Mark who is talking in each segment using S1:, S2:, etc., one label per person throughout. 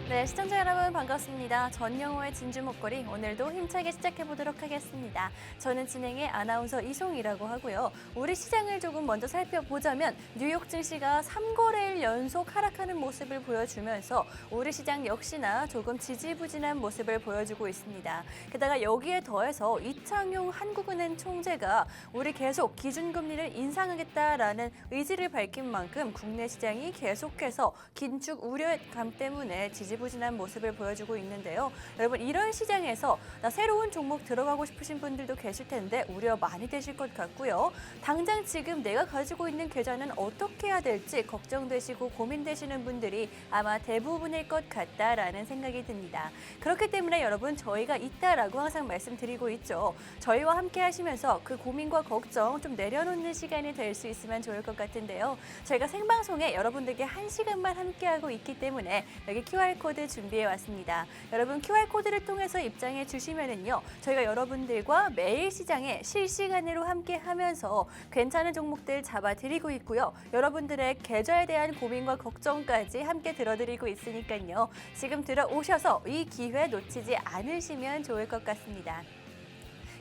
S1: 네, 시청자 여러분 반갑습니다. 전영호의 진주 목걸이 오늘도 힘차게 시작해 보도록 하겠습니다. 저는 진행의 아나운서 이송이라고 하고요. 우리 시장을 조금 먼저 살펴보자면 뉴욕 증시가 3거래일 연속 하락하는 모습을 보여주면서 우리 시장 역시나 조금 지지부진한 모습을 보여주고 있습니다. 게다가 여기에 더해서 이창용 한국은행 총재가 우리 계속 기준금리를 인상하겠다라는 의지를 밝힌 만큼 국내 시장이 계속해서 긴축 우려감 때문에 지지부진한 모습을 보여주고 있는데요. 여러분 이런 시장에서 나 새로운 종목 들어가고 싶으신 분들도 계실 텐데 우려 많이 되실 것 같고요. 당장 지금 내가 가지고 있는 계좌는 어떻게 해야 될지 걱정되시고 고민되시는 분들이 아마 대부분일 것 같다라는 생각이 듭니다. 그렇기 때문에 여러분 저희가 있다라고 항상 말씀드리고 있죠. 저희와 함께 하시면서 그 고민과 걱정 좀 내려놓는 시간이 될 수 있으면 좋을 것 같은데요. 저희가 생방송에 여러분들께 1시간만 함께하고 있기 때문에 여기 QR코드 준비해 왔습니다. 여러분 QR코드를 통해서 입장해 주시면은요. 저희가 여러분들과 매일 시장에 실시간으로 함께 하면서 괜찮은 종목들 잡아드리고 있고요. 여러분들의 계좌에 대한 고민과 걱정까지 함께 들어드리고 있으니까요. 지금 들어오셔서 이 기회 놓치지 않으시면 좋을 것 같습니다.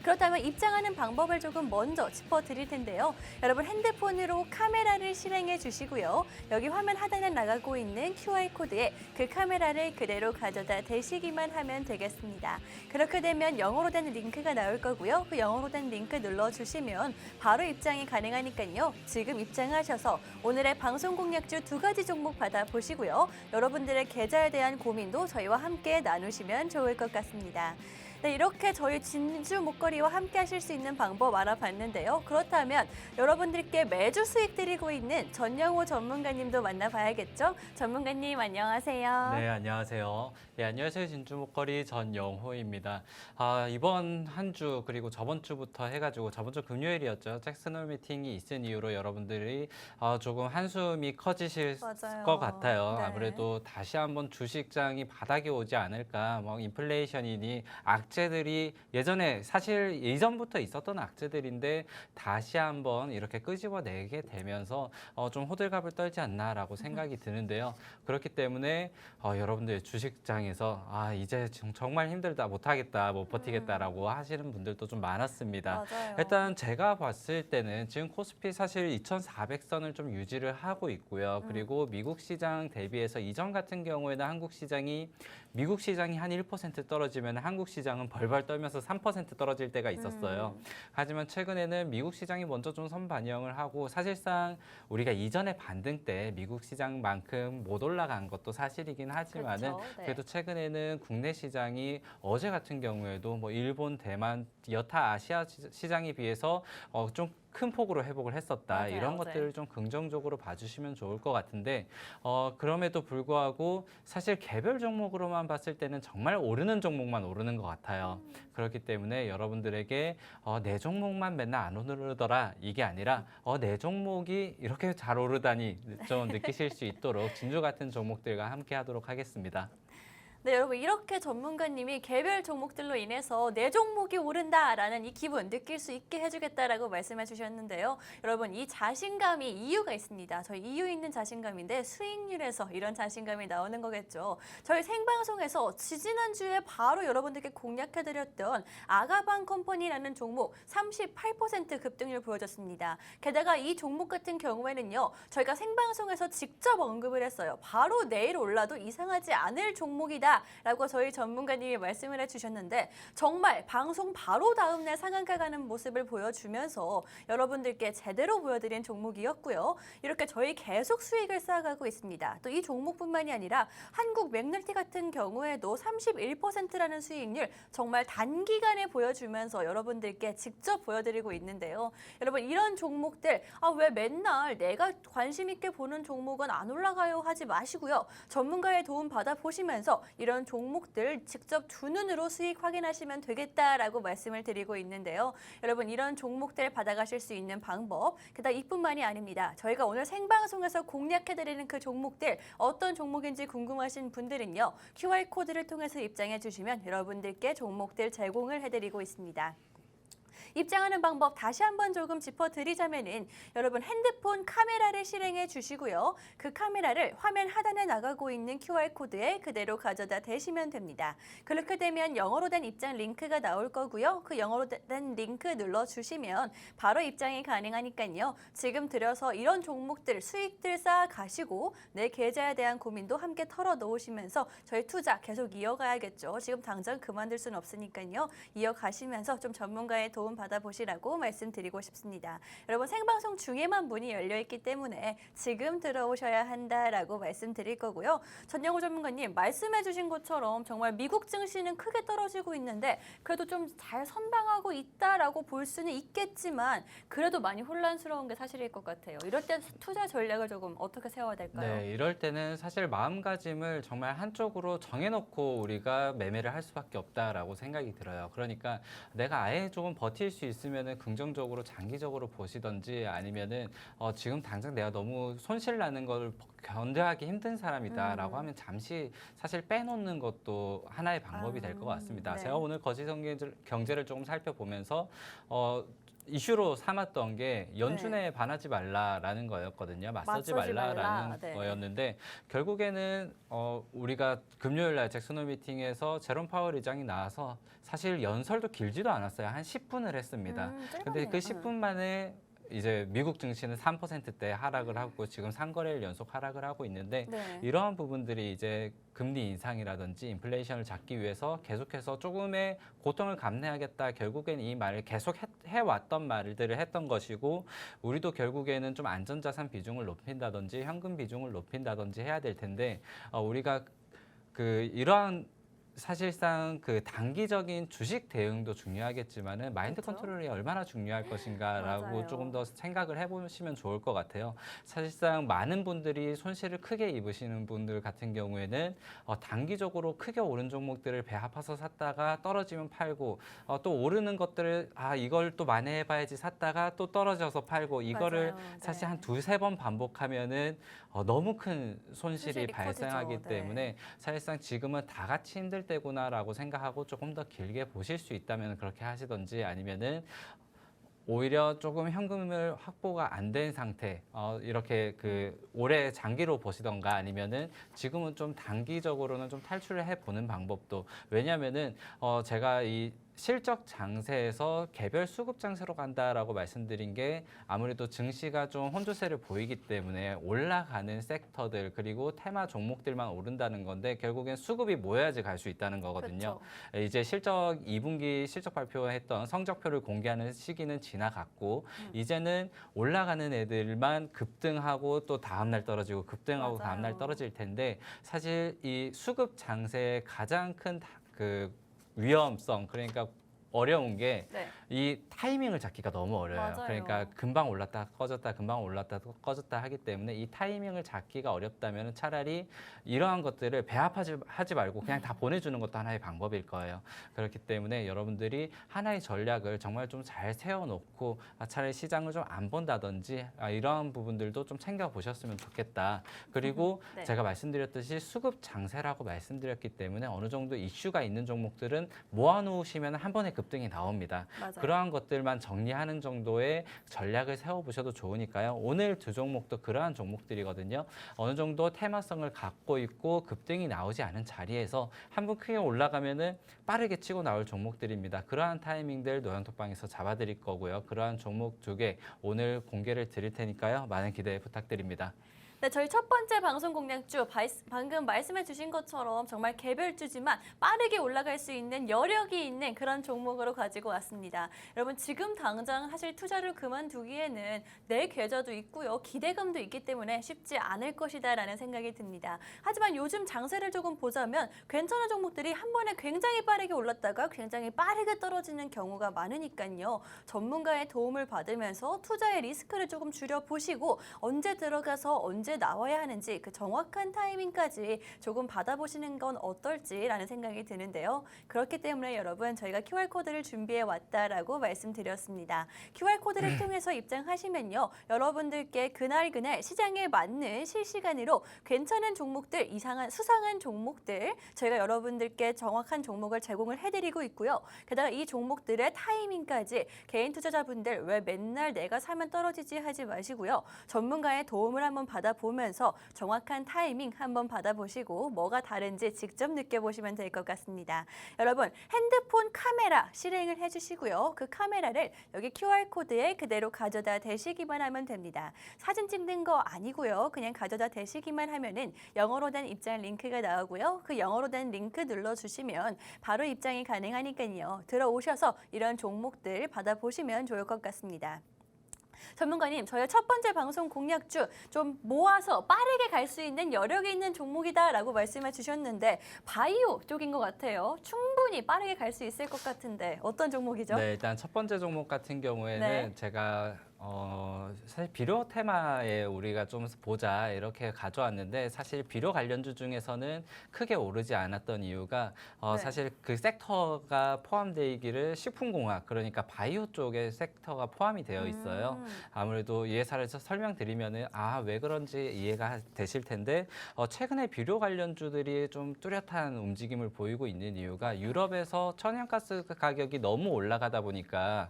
S1: 그렇다면 입장하는 방법을 조금 먼저 짚어드릴 텐데요. 여러분 핸드폰으로 카메라를 실행해 주시고요. 여기 화면 하단에 나가고 있는 QR코드에 그 카메라를 그대로 가져다 대시기만 하면 되겠습니다. 그렇게 되면 영어로 된 링크가 나올 거고요. 그 영어로 된 링크 눌러주시면 바로 입장이 가능하니까요. 지금 입장하셔서 오늘의 방송 공략주 2가지 종목 받아보시고요. 여러분들의 계좌에 대한 고민도 저희와 함께 나누시면 좋을 것 같습니다. 네, 이렇게 저희 진주 목걸이와 함께 하실 수 있는 방법 알아봤는데요. 그렇다면 여러분들께 매주 수익 드리고 있는 전영호 전문가님도 만나봐야겠죠? 전문가님 안녕하세요.
S2: 네, 안녕하세요. 네, 안녕하세요. 진주 목걸이 전영호입니다. 이번 한 주 그리고 저번 주부터 해가지고 저번 주 금요일이었죠. 잭슨홀 미팅이 있은 이후로 여러분들이 조금 한숨이 커지실
S1: 맞아요.
S2: 것 같아요.
S1: 네.
S2: 아무래도 다시 한번 주식장이 바닥에 오지 않을까. 뭐 인플레이션이니 악재들이 예전에 사실 이전부터 있었던 악재들인데 다시 한번 이렇게 끄집어내게 되면서 좀 호들갑을 떨지 않나라고 생각이 드는데요. 그렇기 때문에 여러분들 주식장에서 이제 정말 힘들다, 못하겠다, 못 버티겠다라고 하시는 분들도 좀 많았습니다.
S1: 맞아요.
S2: 일단 제가 봤을 때는 지금 코스피 사실 2,400선을 좀 유지를 하고 있고요. 그리고 미국 시장 대비해서 이전 같은 경우에는 미국 시장이 한 1% 떨어지면 한국 시장은 벌벌 떨면서 3% 떨어질 때가 있었어요. 하지만 최근에는 미국 시장이 먼저 좀 선반영을 하고 사실상 우리가 이전에 반등 때 미국 시장만큼 못 올라간 것도 사실이긴 하지만은
S1: 그렇죠. 네.
S2: 그래도 최근에는 국내 시장이 어제 같은 경우에도 뭐 일본, 대만, 여타 아시아 시장에 비해서 좀 큰 폭으로 회복을 했었다.
S1: 맞아요,
S2: 이런
S1: 맞아요.
S2: 것들을 좀 긍정적으로 봐주시면 좋을 것 같은데 그럼에도 불구하고 사실 개별 종목으로만 봤을 때는 정말 오르는 종목만 오르는 것 같아요. 그렇기 때문에 여러분들에게 내 종목만 맨날 안 오르더라 이게 아니라 내 종목이 이렇게 잘 오르다니 좀 느끼실 수 있도록 진주 같은 종목들과 함께 하도록 하겠습니다.
S1: 네, 여러분 이렇게 전문가님이 개별 종목들로 인해서 내 종목이 오른다라는 이 기분 느낄 수 있게 해주겠다라고 말씀해 주셨는데요. 여러분 이 자신감이 이유가 있습니다. 저희 이유 있는 자신감인데 수익률에서 이런 자신감이 나오는 거겠죠. 저희 생방송에서 지지난주에 바로 여러분들께 공략해드렸던 아가방 컴퍼니라는 종목 38% 급등률 보여줬습니다. 게다가 이 종목 같은 경우에는요. 저희가 생방송에서 직접 언급을 했어요. 바로 내일 올라도 이상하지 않을 종목이다. 라고 저희 전문가님이 말씀을 해주셨는데 정말 방송 바로 다음날 상한가 가는 모습을 보여주면서 여러분들께 제대로 보여드린 종목이었고요. 이렇게 저희 계속 수익을 쌓아가고 있습니다. 또 이 종목뿐만이 아니라 한국 맥널티 같은 경우에도 31%라는 수익률 정말 단기간에 보여주면서 여러분들께 직접 보여드리고 있는데요. 여러분 이런 종목들 왜 맨날 내가 관심 있게 보는 종목은 안 올라가요 하지 마시고요. 전문가의 도움 받아보시면서 이런 종목들 직접 두 눈으로 수익 확인하시면 되겠다라고 말씀을 드리고 있는데요. 여러분 이런 종목들 받아가실 수 있는 방법 게다가 이뿐만이 아닙니다. 저희가 오늘 생방송에서 공략해드리는 그 종목들 어떤 종목인지 궁금하신 분들은요. QR코드를 통해서 입장해 주시면 여러분들께 종목들 제공을 해드리고 있습니다. 입장하는 방법 다시 한번 조금 짚어드리자면은 여러분 핸드폰 카메라를 실행해 주시고요. 그 카메라를 화면 하단에 나가고 있는 QR코드에 그대로 가져다 대시면 됩니다. 그렇게 되면 영어로 된 입장 링크가 나올 거고요. 그 영어로 된 링크 눌러주시면 바로 입장이 가능하니까요. 지금 들여서 이런 종목들, 수익들 쌓아 가시고 내 계좌에 대한 고민도 함께 털어놓으시면서 저희 투자 계속 이어가야겠죠. 지금 당장 그만둘 수는 없으니까요. 이어가시면서 좀 전문가의 도움 받아보시라고 말씀드리고 싶습니다. 여러분 생방송 중에만 문이 열려있기 때문에 지금 들어오셔야 한다라고 말씀드릴 거고요. 전영호 전문가님 말씀해 주신 것처럼 정말 미국 증시는 크게 떨어지고 있는데 그래도 좀 잘 선방하고 있다라고 볼 수는 있겠지만 그래도 많이 혼란스러운 게 사실일 것 같아요. 이럴 때 투자 전략을 조금 어떻게 세워야 될까요?
S2: 네, 이럴 때는 사실 마음가짐을 정말 한쪽으로 정해놓고 우리가 매매를 할 수밖에 없다라고 생각이 들어요. 그러니까 내가 아예 조금 버틸 수 있으면은 긍정적으로 장기적으로 보시던지 아니면은 지금 당장 내가 너무 손실 나는 걸 견뎌하기 힘든 사람이다라고 하면 잠시 사실 빼놓는 것도 하나의 방법이 될 것 같습니다.
S1: 네.
S2: 제가 오늘 경제를 조금 살펴보면서 이슈로 삼았던 게 연준에 반하지 말라라는 거였거든요. 맞서지 말라라는
S1: 네.
S2: 거였는데 결국에는 우리가 금요일 날 잭슨홀 미팅에서 제롬 파월 의장이 나와서 사실 연설도 길지도 않았어요. 한 10분을 했습니다. 근데 그 10분 만에 이제 미국 증시는 3%대 하락을 하고 지금 3거래일 연속 하락을 하고 있는데
S1: 네.
S2: 이러한 부분들이 이제 금리 인상이라든지 인플레이션을 잡기 위해서 계속해서 조금의 고통을 감내하겠다. 결국엔 이 말을 계속 해왔던 말들을 했던 것이고 우리도 결국에는 좀 안전자산 비중을 높인다든지 현금 비중을 높인다든지 해야 될 텐데 우리가 이러한 사실상 그 단기적인 주식 대응도 중요하겠지만은 마인드
S1: 그렇죠.
S2: 컨트롤이 얼마나 중요할 것인가라고
S1: 맞아요.
S2: 조금 더 생각을 해보시면 좋을 것 같아요. 사실상 많은 분들이 손실을 크게 입으시는 분들 같은 경우에는 단기적으로 크게 오른 종목들을 배 아파서 샀다가 떨어지면 팔고 또 오르는 것들을 이걸 또 만회해봐야지 샀다가 또 떨어져서 팔고 이거를
S1: 맞아요.
S2: 사실
S1: 네.
S2: 한 두세 번 반복하면은 너무 큰 손실이
S1: 손실이
S2: 발생하기
S1: 커지죠.
S2: 때문에 사실상 지금은 다 같이 힘들 때구나라고 생각하고 조금 더 길게 보실 수 있다면 그렇게 하시던지 아니면은 오히려 조금 현금을 확보가 안 된 상태 이렇게 오래 장기로 보시던가 아니면은 지금은 좀 단기적으로는 좀 탈출을 해보는 방법도 왜냐하면은 제가 이 실적 장세에서 개별 수급 장세로 간다라고 말씀드린 게 아무래도 증시가 좀 혼조세를 보이기 때문에 올라가는 섹터들 그리고 테마 종목들만 오른다는 건데 결국엔 수급이 모여야지 갈 수 있다는 거거든요.
S1: 그렇죠.
S2: 이제 2분기 실적 발표했던 성적표를 공개하는 시기는 지나갔고 이제는 올라가는 애들만 급등하고 또 다음 날 떨어지고 급등하고 다음 날
S1: 맞아요.
S2: 떨어질 텐데 사실 이 수급 장세의 가장 큰 위험성 그러니까 어려운 게
S1: 네.
S2: 이 타이밍을 잡기가 너무 어려워요.
S1: 맞아요.
S2: 그러니까 금방 올랐다 꺼졌다 금방 올랐다 꺼졌다 하기 때문에 이 타이밍을 잡기가 어렵다면 차라리 이러한 것들을 배합하지 말고 그냥 다 보내주는 것도 하나의 방법일 거예요. 그렇기 때문에 여러분들이 하나의 전략을 정말 좀 잘 세워놓고 차라리 시장을 좀 안 본다든지 이러한 부분들도 좀 챙겨보셨으면 좋겠다. 그리고
S1: 네.
S2: 제가 말씀드렸듯이 수급 장세라고 말씀드렸기 때문에 어느 정도 이슈가 있는 종목들은 모아놓으시면 한 번에 급등이 나옵니다.
S1: 맞아요.
S2: 그러한 것들만 정리하는 정도의 전략을 세워보셔도 좋으니까요. 오늘 두 종목도 그러한 종목들이거든요. 어느 정도 테마성을 갖고 있고 급등이 나오지 않은 자리에서 한번 크게 올라가면은 빠르게 치고 나올 종목들입니다. 그러한 타이밍들 노영톡방에서 잡아드릴 거고요. 그러한 종목 2개 오늘 공개를 드릴 테니까요. 많은 기대 부탁드립니다.
S1: 네, 저희 첫 번째 방송 공략주 방금 말씀해 주신 것처럼 정말 개별주지만 빠르게 올라갈 수 있는 여력이 있는 그런 종목으로 가지고 왔습니다. 여러분 지금 당장 사실 투자를 그만두기에는 내 계좌도 있고요. 기대감도 있기 때문에 쉽지 않을 것이다라는 생각이 듭니다. 하지만 요즘 장세를 조금 보자면 괜찮은 종목들이 한 번에 굉장히 빠르게 올랐다가 굉장히 빠르게 떨어지는 경우가 많으니까요. 전문가의 도움을 받으면서 투자의 리스크를 조금 줄여보시고 언제 들어가서 언제 언제 나와야 하는지 그 정확한 타이밍까지 조금 받아보시는 건 어떨지라는 생각이 드는데요. 그렇기 때문에 여러분 저희가 QR코드를 준비해 왔다라고 말씀드렸습니다. QR코드를 통해서 입장하시면요. 여러분들께 그날 시장에 맞는 실시간으로 괜찮은 종목들, 수상한 종목들 저희가 여러분들께 정확한 종목을 제공을 해드리고 있고요. 게다가 이 종목들의 타이밍까지 개인 투자자분들 왜 맨날 내가 사면 떨어지지 하지 마시고요. 전문가의 도움을 한번 받아보면서 정확한 타이밍 한번 받아보시고 뭐가 다른지 직접 느껴보시면 될 것 같습니다. 여러분 핸드폰 카메라 실행을 해주시고요. 그 카메라를 여기 QR코드에 그대로 가져다 대시기만 하면 됩니다. 사진 찍는 거 아니고요. 그냥 가져다 대시기만 하면은 영어로 된 입장 링크가 나오고요. 그 영어로 된 링크 눌러주시면 바로 입장이 가능하니까요. 들어오셔서 이런 종목들 받아보시면 좋을 것 같습니다. 전문가님, 저희 첫 번째 방송 공략주 좀 모아서 빠르게 갈 수 있는 여력이 있는 종목이다라고 말씀해 주셨는데 바이오 쪽인 것 같아요. 충분히 빠르게 갈 수 있을 것 같은데 어떤 종목이죠?
S2: 네, 일단 첫 번째 종목 같은 경우에는
S1: 네.
S2: 제가 사실 비료 테마에 우리가 좀 보자 이렇게 가져왔는데 사실 비료 관련주 중에서는 크게 오르지 않았던 이유가
S1: 네.
S2: 사실 그 섹터가 포함되어 있기를 식품공학 그러니까 바이오 쪽의 섹터가 포함이 되어 있어요. 아무래도 이 회사를 설명드리면은 왜 그런지 이해가 되실 텐데 최근에 비료 관련주들이 좀 뚜렷한 움직임을 보이고 있는 이유가 유럽에서 천연가스 가격이 너무 올라가다 보니까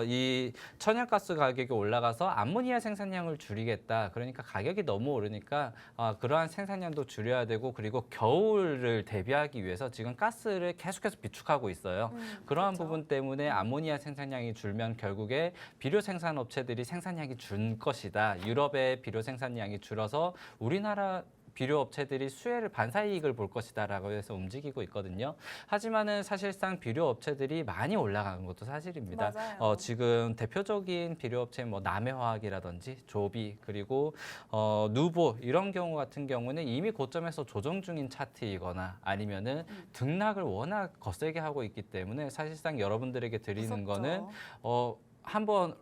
S2: 이 천연가스 가격이 올라가서 암모니아 생산량을 줄이겠다. 그러니까 가격이 너무 오르니까 그러한 생산량도 줄여야 되고 그리고 겨울을 대비하기 위해서 지금 가스를 계속해서 비축하고 있어요. 그러한
S1: 그렇죠.
S2: 부분 때문에 암모니아 생산량이 줄면 결국에 비료 생산 업체들이 생산량이 줄 것이다. 유럽의 비료 생산량이 줄어서 우리나라 비료 업체들이 수혜를 반사이익을 볼 것이다라고 해서 움직이고 있거든요. 하지만은 사실상 비료 업체들이 많이 올라가는 것도 사실입니다.
S1: 맞아요.
S2: 지금 대표적인 비료 업체 뭐 남해화학이라든지 조비 그리고 누보 이런 경우 같은 경우는 이미 고점에서 조정 중인 차트이거나 아니면은 등락을 워낙 거세게 하고 있기 때문에 사실상 여러분들에게 드리는
S1: 무섭죠.
S2: 거는 한번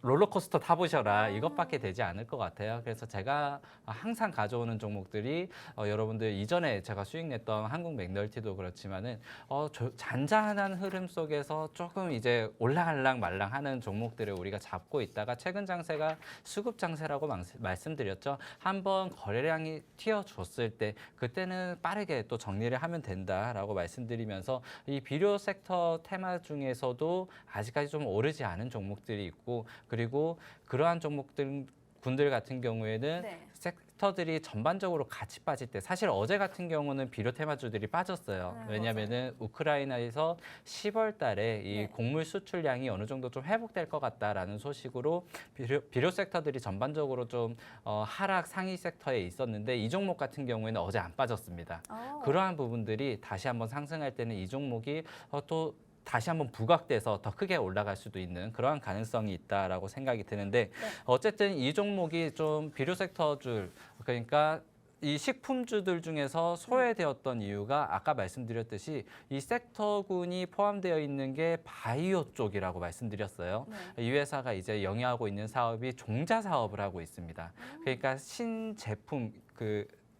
S2: 롤러코스터 타보셔라 이것밖에 되지 않을 것 같아요. 그래서 제가 항상 가져오는 종목들이 여러분들 이전에 제가 수익 냈던 한국 맥널티도 그렇지만은 잔잔한 흐름 속에서 조금 이제 올라갈랑 말랑하는 종목들을 우리가 잡고 있다가 최근 장세가 수급 장세라고 말씀드렸죠. 한번 거래량이 튀어줬을 때 그때는 빠르게 또 정리를 하면 된다라고 말씀드리면서 이 비료 섹터 테마 중에서도 아직까지 좀 오르지 않은 종목들이 있고 그리고 그러한 군들 같은 경우에는
S1: 네.
S2: 섹터들이 전반적으로 같이 빠질 때 사실 어제 같은 경우는 비료 테마주들이 빠졌어요. 왜냐하면은 우크라이나에서 10월 달에 이
S1: 네.
S2: 곡물 수출량이 어느 정도 좀 회복될 것 같다라는 소식으로 비료 sek터들이 전반적으로 좀 하락 상위 섹터에 있었는데 이 종목 같은 경우에는 어제 안 빠졌습니다. 그러한 부분들이 다시 한번 상승할 때는 이 종목이 또 다시 한번 부각돼서 더 크게 올라갈 수도 있는 그러한 가능성이 있다라고 생각이 드는데 어쨌든 이 종목이 좀 비료 섹터줄 그러니까 이 식품주들 중에서 소외되었던 이유가 아까 말씀드렸듯이 이 섹터군이 포함되어 있는 게 바이오 쪽이라고 말씀드렸어요. 이 회사가 이제 영위하고 있는 사업이 종자 사업을 하고 있습니다. 그러니까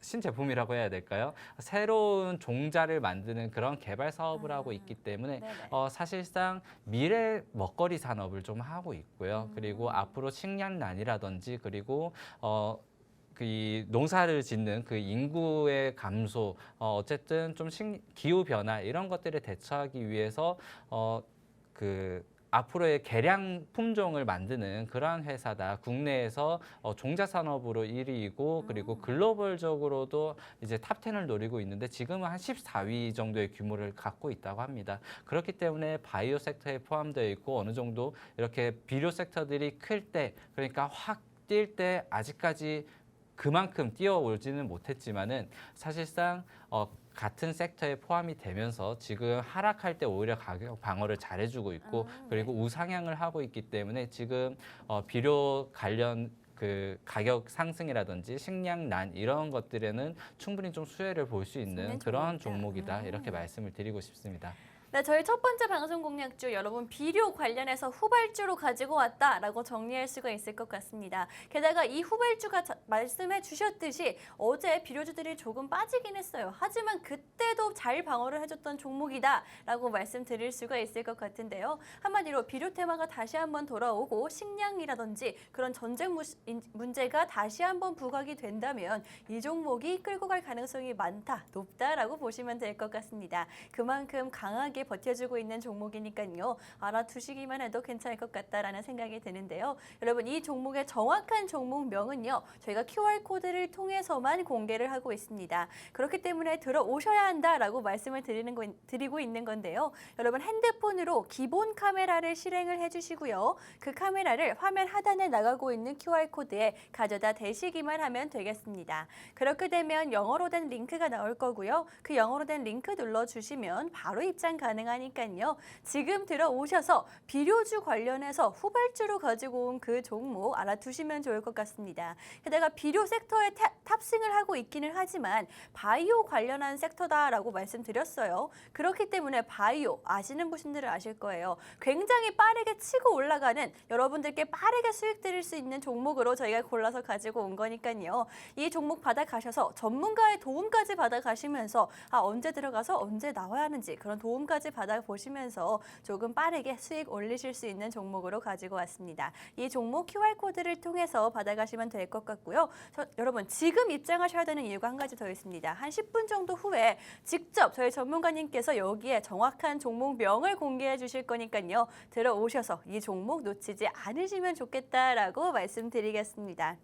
S2: 신제품이라고 해야 될까요? 새로운 종자를 만드는 그런 개발 사업을 하고 있기 때문에 사실상 미래 먹거리 산업을 좀 하고 있고요. 그리고 앞으로 식량난이라든지 그리고 이 농사를 짓는 그 인구의 감소, 어쨌든 좀 기후 변화 이런 것들에 대처하기 위해서 앞으로의 개량 품종을 만드는 그러한 회사다. 국내에서 종자 산업으로 1위이고 그리고 글로벌적으로도 이제 탑10을 노리고 있는데 지금은 한 14위 정도의 규모를 갖고 있다고 합니다. 그렇기 때문에 바이오 섹터에 포함되어 있고 어느 정도 이렇게 비료 섹터들이 클 때 그러니까 확 뛸 때 아직까지 그만큼 뛰어오지는 못했지만은 사실상 같은 섹터에 포함이 되면서 지금 하락할 때 오히려 가격 방어를 잘해주고 있고 그리고 우상향을 하고 있기 때문에 지금 비료 관련 그 가격 상승이라든지 식량난 이런 것들에는 충분히 좀 수혜를 볼 수 있는 그런 종목이다 이렇게 말씀을 드리고 싶습니다.
S1: 네, 저희 첫 번째 방송 공략주 여러분 비료 관련해서 후발주로 가지고 왔다라고 정리할 수가 있을 것 같습니다. 게다가 이 후발주가 말씀해 주셨듯이 어제 비료주들이 조금 빠지긴 했어요. 하지만 그때도 잘 방어를 해줬던 종목이다라고 말씀드릴 수가 있을 것 같은데요. 한마디로 비료 테마가 다시 한번 돌아오고 식량이라든지 그런 전쟁 문제가 다시 한번 부각이 된다면 이 종목이 끌고 갈 가능성이 많다, 높다라고 보시면 될 것 같습니다. 그만큼 강하게 버텨주고 있는 종목이니까요. 알아두시기만 해도 괜찮을 것 같다라는 생각이 드는데요. 여러분 이 종목의 정확한 종목명은요. 저희가 QR코드를 통해서만 공개를 하고 있습니다. 그렇기 때문에 들어오셔야 한다라고 말씀을 드리고 있는 건데요. 여러분 핸드폰으로 기본 카메라를 실행을 해주시고요. 그 카메라를 화면 하단에 나가고 있는 QR코드에 가져다 대시기만 하면 되겠습니다. 그렇게 되면 영어로 된 링크가 나올 거고요. 그 영어로 된 링크 눌러주시면 바로 입장 가능하니까요. 지금 들어오셔서 비료주 관련해서 후발주로 가지고 온 그 종목 알아두시면 좋을 것 같습니다. 게다가 비료 섹터에 탑승을 하고 있기는 하지만 바이오 관련한 섹터다라고 말씀드렸어요. 그렇기 때문에 바이오 아시는 분들은 아실 거예요. 굉장히 빠르게 치고 올라가는 여러분들께 빠르게 수익 드릴 수 있는 종목으로 저희가 골라서 가지고 온 거니까요. 이 종목 받아가셔서 전문가의 도움까지 받아가시면서 언제 들어가서 언제 나와야 하는지 그런 도움까지 받아보시면서 조금 빠르게 수익 올리실 수 있는 종목으로 가지고 왔습니다. 이 종목 QR코드를 통해서 받아가시면 될 것 같고요. 여러분 지금 입장하셔야 되는 이유가 한 가지 더 있습니다. 한 10분 정도 후에 직접 저희 전문가님께서 여기에 정확한 종목명을 공개해 주실 거니까요. 들어오셔서 이 종목 놓치지 않으시면 좋겠다라고 말씀드리겠습니다.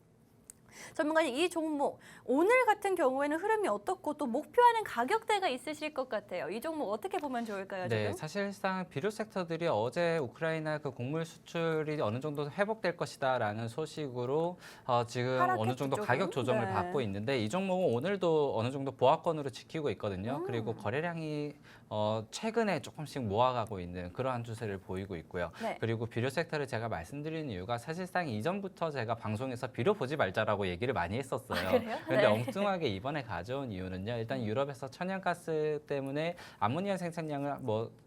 S1: 전문가님 이 종목 오늘 같은 경우에는 흐름이 어떻고 또 목표하는 가격대가 있으실 것 같아요. 이 종목 어떻게 보면 좋을까요?
S2: 네,
S1: 지금?
S2: 사실상 비료 섹터들이 어제 우크라이나 그 곡물 수출이 어느 정도 회복될 것이다라는 소식으로 지금 어느 정도
S1: 조금?
S2: 가격 조정을
S1: 네.
S2: 받고 있는데 이 종목은 오늘도 어느 정도 보합권으로 지키고 있거든요. 그리고 거래량이 최근에 조금씩 모아가고 있는 그러한 추세를 보이고 있고요.
S1: 네.
S2: 그리고 비료 섹터를 제가 말씀드리는 이유가 사실상 이전부터 제가 방송에서 비료 보지 말자라고 얘기를 많이 했었어요.
S1: 그래요?
S2: 그런데
S1: 네.
S2: 엉뚱하게 이번에 가져온 이유는요. 일단 유럽에서 천연가스 때문에 암모니아 생산량을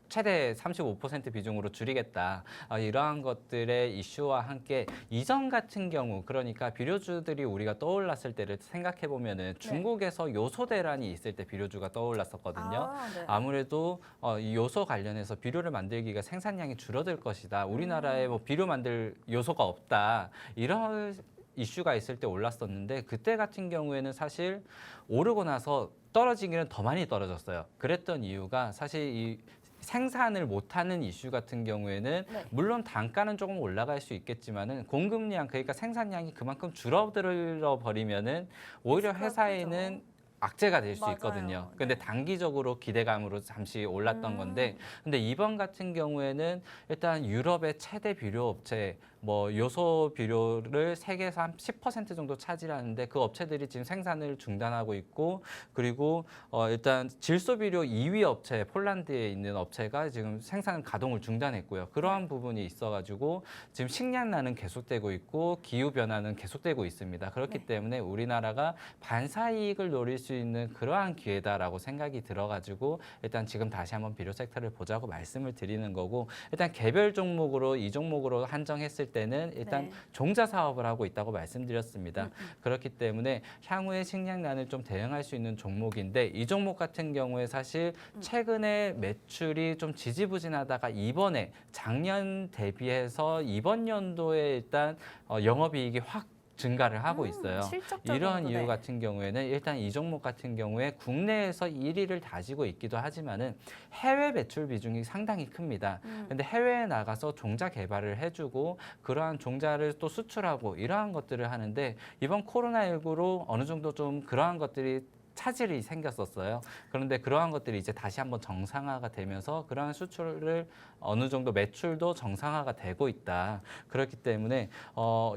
S2: 최대 35% 비중으로 줄이겠다. 이러한 것들의 이슈와 함께 이전 같은 경우 그러니까 비료주들이 우리가 떠올랐을 때를 생각해 보면은 중국에서 요소 대란이 있을 때 비료주가 떠올랐었거든요.
S1: 네.
S2: 아무래도 이 요소 관련해서 비료를 만들기가 생산량이 줄어들 것이다. 우리나라에 뭐 비료 만들 요소가 없다. 이런 이슈가 있을 때 올랐었는데 그때 같은 경우에는 사실 오르고 나서 떨어지기는 더 많이 떨어졌어요. 그랬던 이유가 사실 이 생산을 못하는 이슈 같은 경우에는 물론 단가는 조금 올라갈 수 있겠지만은 공급량 그러니까 생산량이 그만큼 줄어들어 버리면은 오히려 회사에는 악재가 될 수
S1: 맞아요.
S2: 있거든요. 근데 단기적으로 기대감으로 잠시 올랐던 건데 근데 이번 같은 경우에는 일단 유럽의 최대 비료 업체 뭐 요소 비료를 세계에서 한 10% 정도 차지하는데 그 업체들이 지금 생산을 중단하고 있고 그리고 일단 질소 비료 2위 업체 폴란드에 있는 업체가 지금 생산 가동을 중단했고요. 그러한 부분이 있어가지고 지금 식량난은 계속되고 있고 기후 변화는 계속되고 있습니다. 그렇기 때문에 우리나라가 반사이익을 노릴 수 있는 그러한 기회다라고 생각이 들어가지고 일단 지금 다시 한번 비료 섹터를 보자고 말씀을 드리는 거고 일단 개별 종목으로 이 종목으로 한정했을 때는 일단 종자 사업을 하고 있다고 말씀드렸습니다. 그렇기 때문에 향후에 식량난을 좀 대응할 수 있는 종목인데 이 종목 같은 경우에 사실 최근에 매출이 좀 지지부진하다가 이번에 작년 대비해서 이번 연도에 일단 영업이익이 확 증가를 하고 있어요. 이러한 이유 같은 경우에는 일단 이 종목 같은 경우에 국내에서 1위를 다지고 있기도 하지만은 해외 매출 비중이 상당히 큽니다. 근데 해외에 나가서 종자 개발을 해주고 그러한 종자를 또 수출하고 이러한 것들을 하는데 이번 코로나19로 어느 정도 좀 그러한 것들이 차질이 생겼었어요. 그런데 그러한 것들이 이제 다시 한번 정상화가 되면서 그러한 수출을 어느 정도 매출도 정상화가 되고 있다. 그렇기 때문에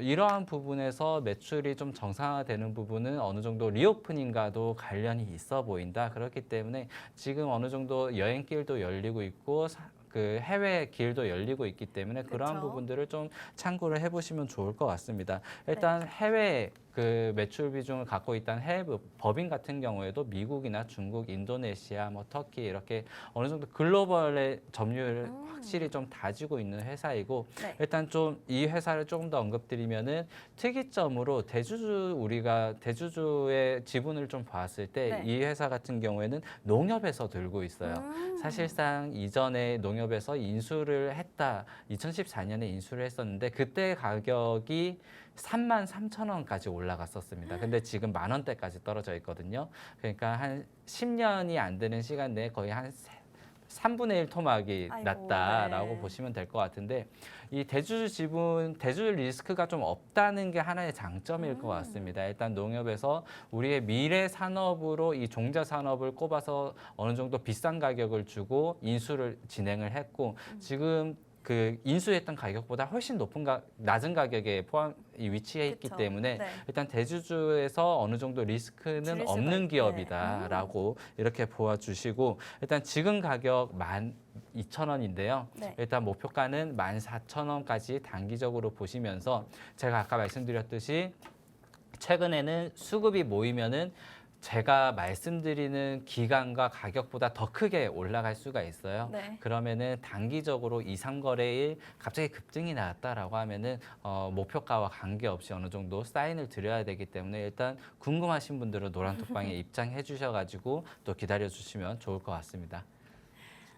S2: 이러한 부분에서 매출이 좀 정상화되는 부분은 어느 정도 리오프닝과도 관련이 있어 보인다. 그렇기 때문에 지금 어느 정도 여행길도 열리고 있고 그 해외 길도 열리고 있기 때문에 그러한 부분들을 좀 참고를 해보시면 좋을 것 같습니다. 일단 해외 그 매출 비중을 갖고 있다는 해외 법인 같은 경우에도 미국이나 중국, 인도네시아, 뭐 터키 이렇게 어느 정도 글로벌의 점유율을 확실히 좀 다지고 있는 회사이고
S1: 네.
S2: 일단 좀 이 회사를 조금 더 언급드리면은 특이점으로 우리가 대주주의 지분을 좀 봤을 때
S1: 네.
S2: 이 회사 같은 경우에는 농협에서 들고 있어요. 사실상 이전에 농협에서 인수를 했다. 2014년에 인수를 했었는데 그때 가격이 33,000원까지 올라갔었습니다. 근데 지금 10,000원대까지 떨어져 있거든요. 그러니까 한 10년이 안 되는 시간 내에 거의 한 3분의 1 토막이
S1: 아이고,
S2: 났다라고
S1: 네.
S2: 보시면 될 것 같은데 이 대주주 지분, 대주주 리스크가 좀 없다는 게 하나의 장점일 것 같습니다. 일단 농협에서 우리의 미래 산업으로 이 종자 산업을 꼽아서 어느 정도 비싼 가격을 주고 인수를 진행을 했고 지금 그 인수했던 가격보다 훨씬 낮은 가격에 위치해 있기
S1: 그쵸.
S2: 때문에
S1: 네.
S2: 일단 대주주에서 어느 정도 리스크는
S1: 줄일 수가
S2: 없는
S1: 있-
S2: 기업이다라고 이렇게 보아주시고 일단 지금 가격 12,000원인데요.
S1: 네.
S2: 일단 목표가는 14,000원까지 단기적으로 보시면서 제가 아까 말씀드렸듯이 최근에는 수급이 모이면은 제가 말씀드리는 기간과 가격보다 더 크게 올라갈 수가 있어요.
S1: 네.
S2: 그러면은 단기적으로 2, 3거래일 갑자기 급등이 나왔다라고 하면은 목표가와 관계없이 어느 정도 사인을 드려야 되기 때문에 일단 궁금하신 분들은 노란톡방에 입장해 주셔가지고 또 기다려 주시면 좋을 것 같습니다.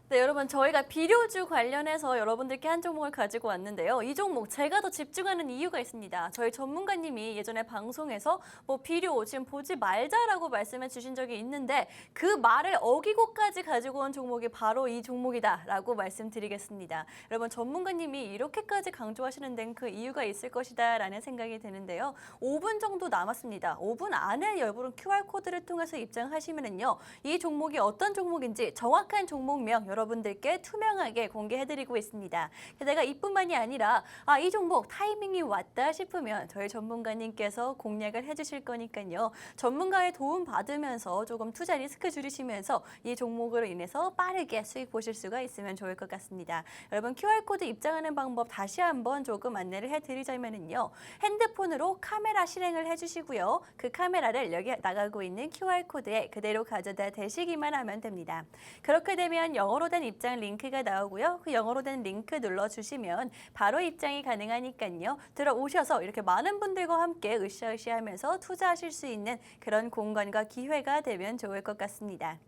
S1: 네, 여러분 저희가 비료주 관련해서 여러분들께 한 종목을 가지고 왔는데요. 이 종목 제가 더 집중하는 이유가 있습니다. 저희 전문가님이 예전에 방송에서 뭐 비료 지금 보지 말자라고 말씀해 주신 적이 있는데 그 말을 어기고까지 가지고 온 종목이 바로 이 종목이다라고 말씀드리겠습니다. 여러분 전문가님이 이렇게까지 강조하시는 데는 그 이유가 있을 것이다라는 생각이 드는데요. 5분 정도 남았습니다. 5분 안에 여러분 QR코드를 통해서 입장하시면은요. 이 종목이 어떤 종목인지 정확한 종목명 여러분들께 투명하게 공개해드리고 있습니다. 게다가 이뿐만이 아니라 이 종목 타이밍이 왔다 싶으면 저희 전문가님께서 공략을 해주실 거니까요. 전문가의 도움 받으면서 조금 투자 리스크 줄이시면서 이 종목으로 인해서 빠르게 수익 보실 수가 있으면 좋을 것 같습니다. 여러분 QR코드 입장하는 방법 다시 한번 조금 안내를 해드리자면요. 핸드폰으로 카메라 실행을 해주시고요. 그 카메라를 여기 나가고 있는 QR코드에 그대로 가져다 대시기만 하면 됩니다. 그렇게 되면 영어로 된 입장 링크가 나오고요. 그 영어로 된 링크 눌러주시면 바로 입장이 가능하니까요. 들어오셔서 이렇게 많은 분들과 함께 으쌰으쌰하면서 투자하실 수 있는 그런 공간과 기회가 되면 좋을 것 같습니다.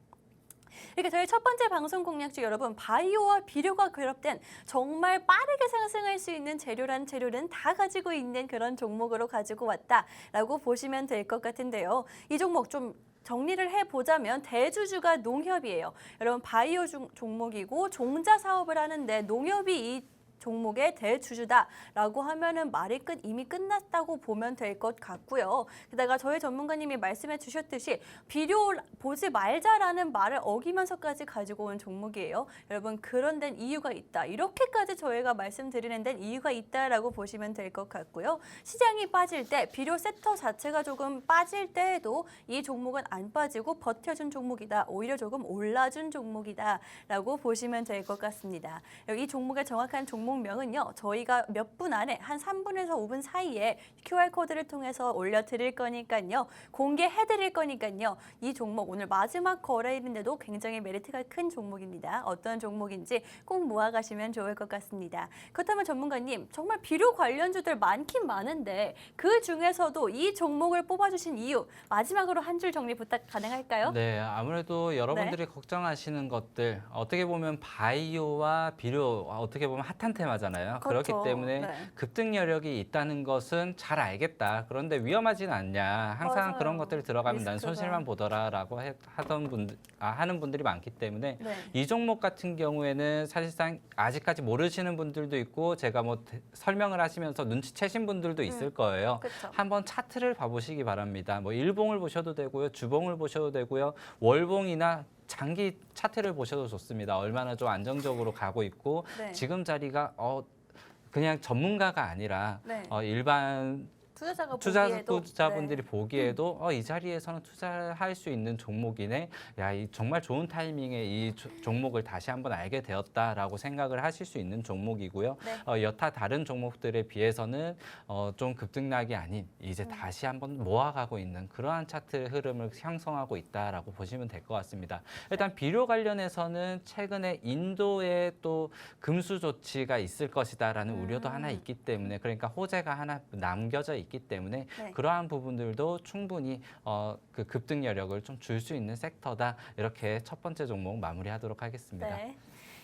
S1: 이렇게 저희 첫 번째 방송 공략주 여러분 바이오와 비료가 결합된 정말 빠르게 상승할 수 있는 재료는 다 가지고 있는 그런 종목으로 가지고 왔다라고 보시면 될 것 같은데요. 이 종목 좀 정리를 해보자면 대주주가 농협이에요. 여러분 바이오 종목이고 종자 사업을 하는데 농협이 이 종목의 대주주다라고 하면은 말이 이미 끝났다고 보면 될 것 같고요. 게다가 저희 전문가님이 말씀해 주셨듯이 비료 보지 말자라는 말을 어기면서까지 가지고 온 종목이에요. 여러분 그런 데는 이유가 있다. 이렇게까지 저희가 말씀드리는 데는 이유가 있다라고 보시면 될 것 같고요. 시장이 빠질 때 비료 섹터 자체가 조금 빠질 때에도 이 종목은 안 빠지고 버텨준 종목이다. 오히려 조금 올라준 종목이다라고 보시면 될 것 같습니다. 이 종목의 정확한 종목명은요. 저희가 몇 분 안에 한 3분에서 5분 사이에 QR코드를 통해서 올려드릴 거니까요. 공개해드릴 거니까요. 이 종목 오늘 마지막 거래일인데도 굉장히 메리트가 큰 종목입니다. 어떤 종목인지 꼭 모아가시면 좋을 것 같습니다. 그렇다면 전문가님 정말 비료 관련주들 많긴 많은데 그 중에서도 이 종목을 뽑아주신 이유 마지막으로 한 줄 정리 부탁 가능할까요?
S2: 네, 아무래도 여러분들이 걱정하시는 것들 어떻게 보면 바이오와 비료 어떻게 보면 핫한 테마잖아요.
S1: 그렇죠.
S2: 그렇기 때문에
S1: 네.
S2: 급등 여력이 있다는 것은 잘 알겠다. 그런데 위험하진 않냐. 항상
S1: 맞아요.
S2: 그런 것들 들어가면 난
S1: 리스크가.
S2: 손실만 보더라라고 하는 분들이 많기 때문에
S1: 네.
S2: 이 종목 같은 경우에는 사실상 아직까지 모르시는 분들도 있고 제가 뭐 설명을 하시면서 눈치채신 분들도 있을 거예요.
S1: 그렇죠.
S2: 한번 차트를 봐보시기 바랍니다. 뭐 일봉을 보셔도 되고요, 주봉을 보셔도 되고요, 월봉이나 장기 차트를 보셔도 좋습니다. 얼마나 좀 안정적으로 가고 있고
S1: 네.
S2: 지금 자리가 그냥 전문가가 아니라
S1: 네.
S2: 일반 투자자분들이 보기에도 이 자리에서는 투자할 수 있는 종목이네. 야, 이 정말 좋은 타이밍에 이 종목을 다시 한번 알게 되었다라고 생각을 하실 수 있는 종목이고요.
S1: 네.
S2: 여타 다른 종목들에 비해서는 좀 급등락이 아닌 이제 다시 한번 모아가고 있는 그러한 차트 흐름을 형성하고 있다라고 보시면 될 것 같습니다. 일단 비료 관련해서는 최근에 인도에 또 금수 조치가 있을 것이다라는 우려도 하나 있기 때문에 그러니까 호재가 하나 남겨져 있기 때문에
S1: 네.
S2: 그러한 부분들도 충분히 그 급등 여력을 좀 줄 수 있는 섹터다. 이렇게 첫 번째 종목 마무리하도록 하겠습니다.
S1: 네.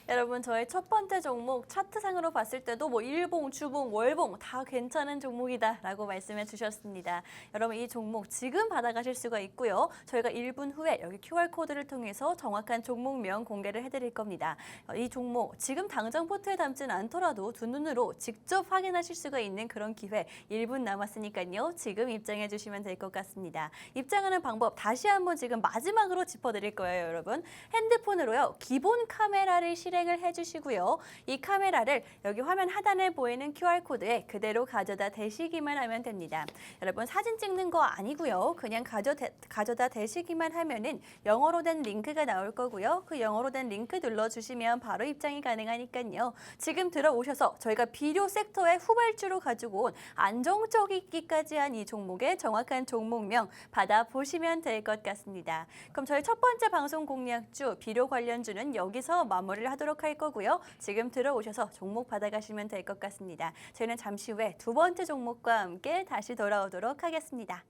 S1: 여러분 저희 첫 번째 종목 차트상으로 봤을 때도 뭐 일봉, 주봉, 월봉 다 괜찮은 종목이다라고 말씀해 주셨습니다. 여러분 이 종목 지금 받아가실 수가 있고요. 저희가 1분 후에 여기 QR코드를 통해서 정확한 종목명 공개를 해드릴 겁니다. 이 종목 지금 당장 포트에 담지는 않더라도 두 눈으로 직접 확인하실 수가 있는 그런 기회 1분 남았으니까요. 지금 입장해 주시면 될 것 같습니다. 입장하는 방법 다시 한번 지금 마지막으로 짚어드릴 거예요. 여러분 핸드폰으로요. 기본 카메라를 실행을 해주시고요. 이 카메라를 여기 화면 하단에 보이는 QR코드에 그대로 가져다 대시기만 하면 됩니다. 여러분 사진 찍는 거 아니고요. 그냥 가져다 대시기만 하면은 영어로 된 링크가 나올 거고요. 그 영어로 된 링크 눌러주시면 바로 입장이 가능하니까요. 지금 들어오셔서 저희가 비료 섹터의 후발주로 가지고 온 안정적이기까지 한 이 종목의 정확한 종목명 받아보시면 될 것 같습니다. 그럼 저희 첫 번째 방송 공략주 비료 관련주는 여기서 마무리를 하도록 할 거고요. 지금 들어오셔서 종목 받아가시면 될 것 같습니다. 저희는 잠시 후에 두 번째 종목과 함께 다시 돌아오도록 하겠습니다.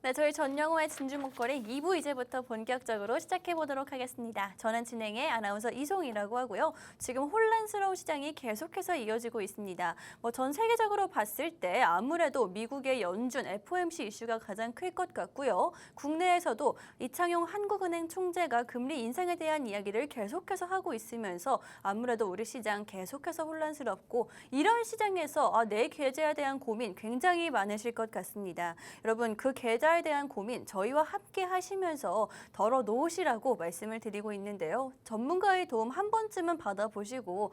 S1: 네, 저희 전영호의 진주 목걸이 2부 이제부터 본격적으로 시작해 보도록 하겠습니다. 저는 진행의 아나운서 이송이라고 하고요. 지금 혼란스러운 시장이 계속해서 이어지고 있습니다. 전 세계적으로 봤을 때 아무래도 미국의 연준 FOMC 이슈가 가장 클 것 같고요. 국내에서도 이창용 한국은행 총재가 금리 인상에 대한 이야기를 계속해서 하고 있으면서 아무래도 우리 시장 계속해서 혼란스럽고 이런 시장에서 내 계좌에 대한 고민 굉장히 많으실 것 같습니다. 여러분 그 계좌에 대한 고민 저희와 함께 하시면서 덜어놓으시라고 말씀을 드리고 있는데요. 전문가의 도움 한 번쯤은 받아보시고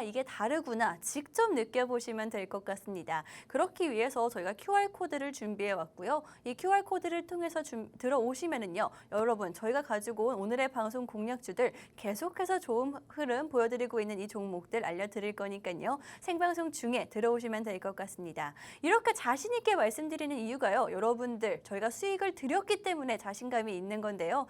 S1: 이게 다르구나 직접 느껴보시면 될 것 같습니다. 그렇기 위해서 저희가 QR코드를 준비해 왔고요. 이 QR코드를 통해서 들어오시면은요. 여러분 저희가 가지고 온 오늘의 방송 공략주들 계속해서 좋은 흐름 보여드리고 있는 이 종목들 알려드릴 거니까요. 생방송 중에 들어오시면 될 것 같습니다. 이렇게 자신 있게 말씀드리는 이유가요. 여러분들 저희가 수익을 드렸기 때문에 자신감이 있는 건데요.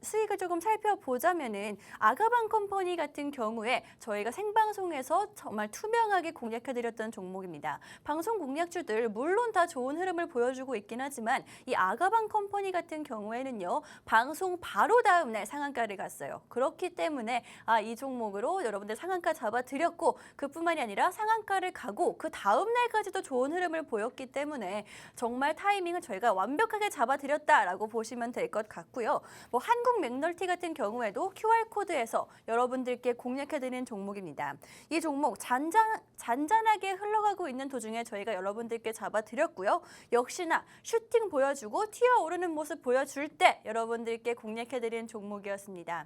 S1: 수익을 조금 살펴보자면은 아가방 컴퍼니 같은 경우에 저희가 생방송에서 정말 투명하게 공략해드렸던 종목입니다. 방송 공략주들 물론 다 좋은 흐름을 보여주고 있긴 하지만 이 아가방 컴퍼니 같은 경우에는요. 방송 바로 다음 날 상한가를 갔어요. 그렇기 때문에 이 종목으로 여러분들 상한가 잡아드렸고 그뿐만이 아니라 상한가를 가고 그 다음 날까지도 좋은 흐름을 보였기 때문에 정말 타이밍을 저희가 완벽하게 잡아드렸다라고 보시면 될 것 같고요. 한국 맥널티 같은 경우에도 QR코드에서 여러분들께 공략해드리는 종목입니다. 이 종목 잔잔하게 흘러가고 있는 도중에 저희가 여러분들께 잡아드렸고요. 역시나 슈팅 보여주고 튀어오르는 모습 보여줄 때 여러분들께 공략해드리는 종목이었습니다.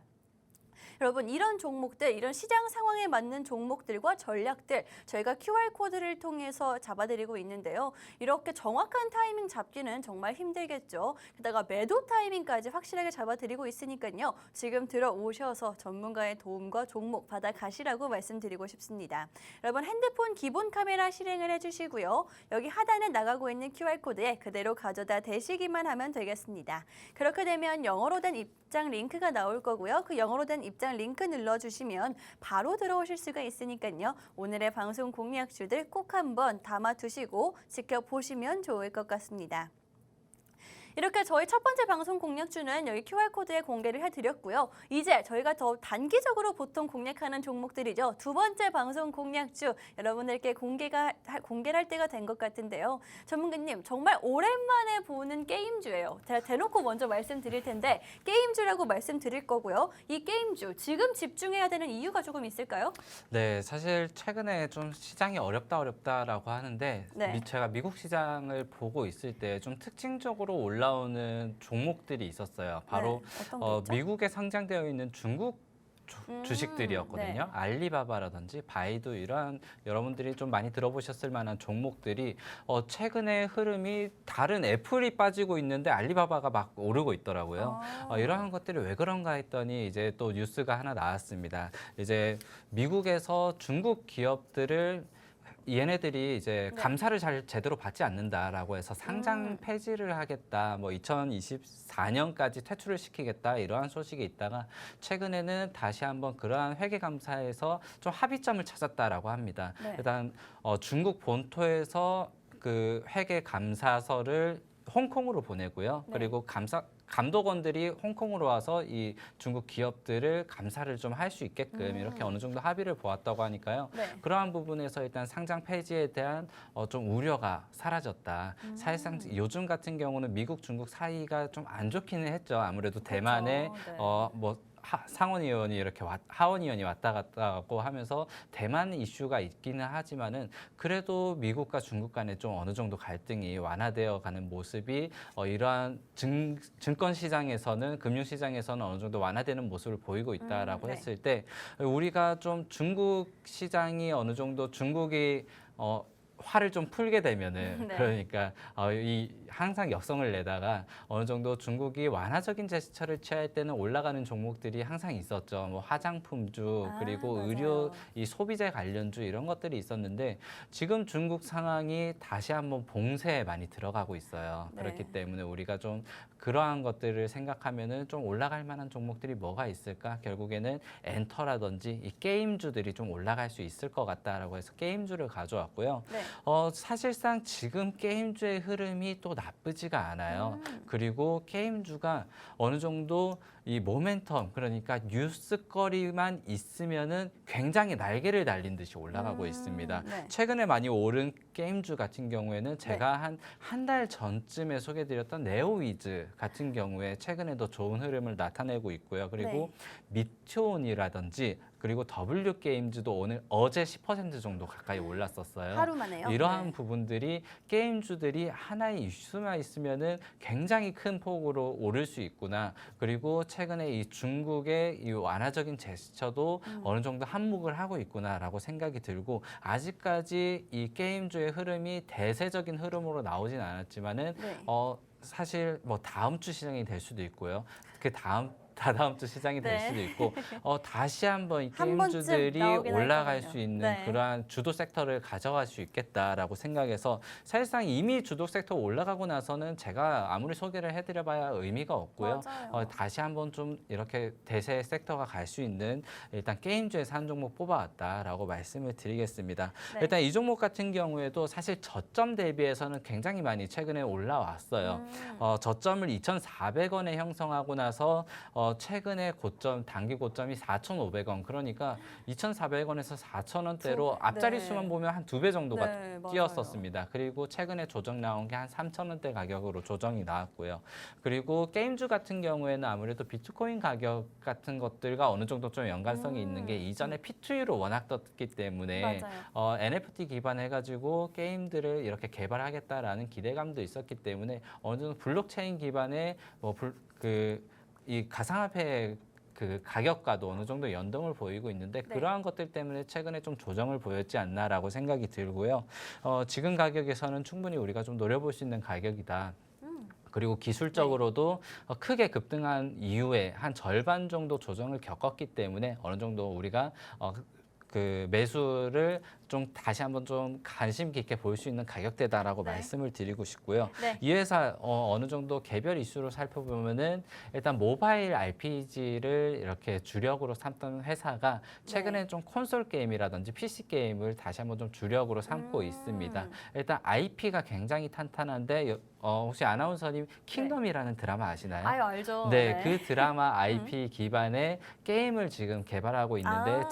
S1: 여러분 이런 종목들, 이런 시장 상황에 맞는 종목들과 전략들 저희가 QR코드를 통해서 잡아드리고 있는데요. 이렇게 정확한 타이밍 잡기는 정말 힘들겠죠. 게다가 매도 타이밍까지 확실하게 잡아드리고 있으니까요. 지금 들어오셔서 전문가의 도움과 종목 받아가시라고 말씀드리고 싶습니다. 여러분 핸드폰 기본 카메라 실행을 해주시고요. 여기 하단에 나가고 있는 QR코드에 그대로 가져다 대시기만 하면 되겠습니다. 그렇게 되면 영어로 된 입장 링크가 나올 거고요. 그 영어로 된 입장 링크 눌러주시면 바로 들어오실 수가 있으니까요. 오늘의 방송 공략주들 꼭 한번 담아두시고 지켜보시면 좋을 것 같습니다. 이렇게 저희 첫 번째 방송 공략주는 여기 QR코드에 공개를 해드렸고요. 이제 저희가 더 단기적으로 보통 공략하는 종목들이죠. 두 번째 방송 공략주 여러분들께 공개를 할 때가 된 것 같은데요. 전문가님 정말 오랜만에 보는 게임주예요. 제가 대놓고 먼저 말씀드릴 텐데 게임주라고 말씀드릴 거고요. 이 게임주 지금 집중해야 되는 이유가 조금 있을까요?
S2: 네, 사실 최근에 좀 시장이 어렵다라고 하는데
S1: 네.
S2: 제가 미국 시장을 보고 있을 때 좀 특징적으로 올라오는 종목들이 있었어요. 바로
S1: 네, 어떤 게 있죠?
S2: 미국에 상장되어 있는 중국 주식들이었거든요.
S1: 네.
S2: 알리바바라든지 바이두 이러한 여러분들이 좀 많이 들어보셨을 만한 종목들이 최근에 흐름이 다른 애플이 빠지고 있는데 알리바바가 막 오르고 있더라고요. 이러한 것들이 왜 그런가 했더니 이제 또 뉴스가 하나 나왔습니다. 이제 미국에서 중국 기업들을 얘네들이 이제
S1: 네.
S2: 감사를 잘 제대로 받지 않는다라고 해서 상장 폐지를 하겠다, 뭐 2024년까지 퇴출을 시키겠다 이러한 소식이 있다가 최근에는 다시 한번 그러한 회계 감사에서 좀 합의점을 찾았다라고 합니다.
S1: 네.
S2: 일단 중국 본토에서 그 회계 감사서를 홍콩으로 보내고요.
S1: 네.
S2: 그리고 감독원들이 홍콩으로 와서 이 중국 기업들을 감사를 좀 할 수 있게끔 이렇게 어느 정도 합의를 보았다고 하니까요.
S1: 네.
S2: 그러한 부분에서 일단 상장 폐지에 대한 좀 우려가 사라졌다. 사실상 요즘 같은 경우는 미국, 중국 사이가 좀 안 좋기는 했죠. 아무래도 대만에
S1: 그렇죠. 네.
S2: 뭐 상원 의원이 이렇게 하원 의원이 왔다 갔다 하고 하면서 대만 이슈가 있기는 하지만은 그래도 미국과 중국 간에 좀 어느 정도 갈등이 완화되어 가는 모습이 이러한 증권 시장에서는 금융 시장에서는 어느 정도 완화되는 모습을 보이고 있다라고
S1: 네.
S2: 했을 때 우리가 좀 중국 시장이 어느 정도 중국이 화를 좀 풀게 되면은
S1: 네.
S2: 그러니까 이 항상 역성을 내다가 어느 정도 중국이 완화적인 제스처를 취할 때는 올라가는 종목들이 항상 있었죠. 뭐 화장품주 그리고
S1: 맞아요.
S2: 의료 이 소비재 관련주 이런 것들이 있었는데 지금 중국 상황이 다시 한번 봉쇄에 많이 들어가고 있어요.
S1: 네.
S2: 그렇기 때문에 우리가 좀 그러한 것들을 생각하면은 좀 올라갈 만한 종목들이 뭐가 있을까? 결국에는 엔터라든지 이 게임주들이 좀 올라갈 수 있을 것 같다라고 해서 게임주를 가져왔고요.
S1: 네.
S2: 사실상 지금 게임주의 흐름이 또 나쁘지가 않아요. 그리고 게임주가 어느 정도 이 모멘텀, 그러니까 뉴스거리만 있으면은 굉장히 날개를 달린 듯이 올라가고 있습니다.
S1: 네.
S2: 최근에 많이 오른 게임주 같은 경우에는 제가 한 달 전쯤에 소개드렸던 네오위즈 같은 경우에 최근에도 좋은 흐름을 나타내고 있고요. 그리고 미트온이라든지 그리고 W게임즈도 어제 10% 정도 가까이 올랐었어요.
S1: 하루 만에요?
S2: 이러한
S1: 네.
S2: 부분들이 게임주들이 하나의 이슈만 있으면은 굉장히 큰 폭으로 오를 수 있구나. 그리고 최근에 이 중국의 이 완화적인 제스처도 어느 정도 한몫을 하고 있구나라고 생각이 들고 아직까지 이 게임주의 흐름이 대세적인 흐름으로 나오진 않았지만은
S1: 네.
S2: 사실 뭐 다음 주 시장이 될 수도 있고요. 그 다다음 주 시장이 될
S1: 네.
S2: 수도 있고 다시 한번 이
S1: 한 번쯤
S2: 게임주들이
S1: 나오긴 할
S2: 올라갈
S1: 거군요.
S2: 수 있는
S1: 네.
S2: 그러한 주도 섹터를 가져갈 수 있겠다라고 생각해서 사실상 이미 주도 섹터 올라가고 나서는 제가 아무리 소개를 해드려봐야 의미가 없고요.
S1: 맞아요.
S2: 다시 한번 좀 이렇게 대세 섹터가 갈 수 있는 일단 게임주에서 한 종목 뽑아왔다라고 말씀을 드리겠습니다.
S1: 네.
S2: 일단 이 종목 같은 경우에도 사실 저점 대비해서는 굉장히 많이 최근에 올라왔어요. 저점을 2,400원에 형성하고 나서 최근에 고점, 단기 고점이 4,500원. 그러니까 2,400원에서 4,000원대로 앞자리
S1: 네.
S2: 수만 보면 한 2배 정도가
S1: 네, 맞아요.
S2: 뛰었었습니다. 그리고 최근에 조정 나온 게 한 3,000원대 가격으로 조정이 나왔고요. 그리고 게임주 같은 경우에는 아무래도 비트코인 가격 같은 것들과 어느 정도 좀 연관성이 있는 게 이전에 P2E로 워낙 떴기 때문에
S1: 맞아요.
S2: NFT 기반해가지고 게임들을 이렇게 개발하겠다라는 기대감도 있었기 때문에 어느 정도 블록체인 기반의 이 가상화폐 그 가격과도 어느 정도 연동을 보이고 있는데
S1: 네.
S2: 그러한 것들 때문에 최근에 좀 조정을 보였지 않나라고 생각이 들고요. 지금 가격에서는 충분히 우리가 좀 노려볼 수 있는 가격이다. 그리고 기술적으로도 크게 급등한 이후에 한 절반 정도 조정을 겪었기 때문에 어느 정도 우리가 그 매수를 좀 다시 한번 좀 관심 깊게 볼 수 있는 가격대다라고
S1: 네.
S2: 말씀을 드리고 싶고요.
S1: 네.
S2: 이 회사 어느 정도 개별 이슈로 살펴보면은 일단 모바일 RPG를 이렇게 주력으로 삼던 회사가 최근에
S1: 네.
S2: 좀 콘솔 게임이라든지 PC 게임을 다시 한번 좀 주력으로 삼고 있습니다. 일단 IP가 굉장히 탄탄한데 혹시 아나운서님 킹덤이라는 드라마 아시나요?
S1: 아유, 알죠.
S2: 네, 그 드라마 IP 기반의 게임을 지금 개발하고 있는데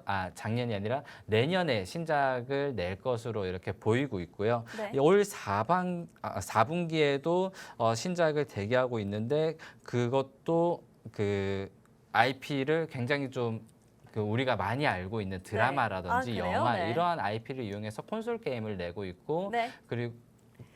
S1: 아,
S2: 작년이 아니라 내년에 신작을 낼 것으로 이렇게 보이고 있고요.
S1: 네.
S2: 올 4분기에도 신작을 대기하고 있는데 그것도 그 IP를 굉장히 좀 그 우리가 많이 알고 있는 드라마라든지
S1: 네. 아, 그래요?
S2: 영화
S1: 네.
S2: 이러한 IP를 이용해서 콘솔 게임을 내고 있고
S1: 네.
S2: 그리고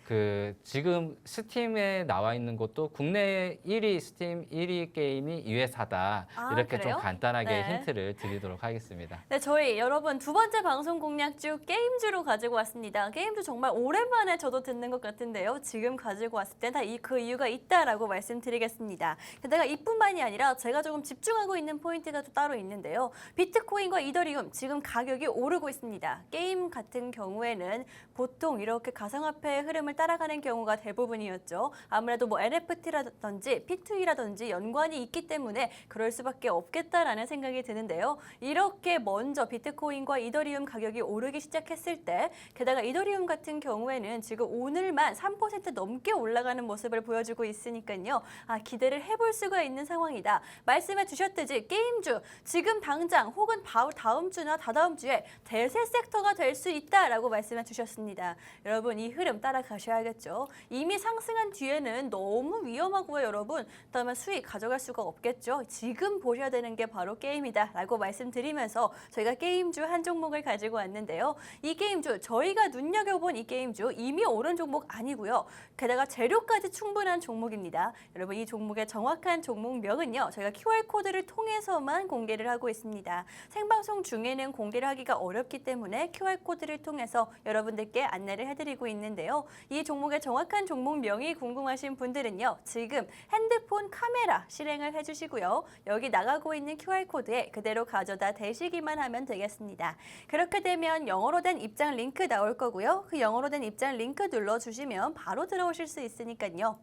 S2: 그 지금 스팀에 나와 있는 것도 국내 1위 스팀 1위 게임이 이 회사다.
S1: 아,
S2: 이렇게
S1: 그래요?
S2: 좀 간단하게
S1: 네.
S2: 힌트를 드리도록 하겠습니다.
S1: 네, 저희 여러분 두 번째 방송 공략주 게임주로 가지고 왔습니다. 게임주 정말 오랜만에 저도 듣는 것 같은데요. 지금 가지고 왔을 때 다 그 이유가 있다라고 말씀드리겠습니다. 게다가 이뿐만이 아니라 제가 조금 집중하고 있는 포인트가 또 따로 있는데요. 비트코인과 이더리움 지금 가격이 오르고 있습니다. 게임 같은 경우에는 보통 이렇게 가상화폐의 흐름을 따라가는 경우가 대부분이었죠. 아무래도 뭐 NFT라든지 P2E라든지 연관이 있기 때문에 그럴 수밖에 없겠다라는 생각이 드는데요. 이렇게 먼저 비트코인과 이더리움 가격이 오르기 시작했을 때 게다가 이더리움 같은 경우에는 지금 오늘만 3% 넘게 올라가는 모습을 보여주고 있으니까요. 기대를 해볼 수가 있는 상황이다. 말씀해 주셨듯이 게임주 지금 당장 혹은 다음 주나 다다음 주에 대세 섹터가 될 수 있다라고 말씀해 주셨습니다. 여러분 이 흐름 따라가셔야겠죠. 이미 상승한 뒤에는 너무 위험하고요, 여러분. 그다음에 수익 가져갈 수가 없겠죠. 지금 보셔야 되는 게 바로 게임이다라고 말씀드리면서 저희가 게임주 한 종목을 가지고 왔는데요. 이 게임주 저희가 눈여겨본 이 게임주 이미 오른 종목 아니고요. 게다가 재료까지 충분한 종목입니다. 여러분 이 종목의 정확한 종목명은요. 저희가 QR코드를 통해서만 공개를 하고 있습니다. 생방송 중에는 공개를 하기가 어렵기 때문에 QR코드를 통해서 여러분들께 안내를 해드리고 있는데요. 이 종목의 정확한 종목명이 궁금하신 분들은요. 지금 핸드폰 카메라 실행을 해주시고요. 여기 나가고 있는 QR코드에 그대로 가져다 대시기만 하면 되겠습니다. 그렇게 되면 영어로 된 입장 링크 나올 거고요. 그 영어로 된 입장 링크 눌러주시면 바로 들어오실 수 있으니까요.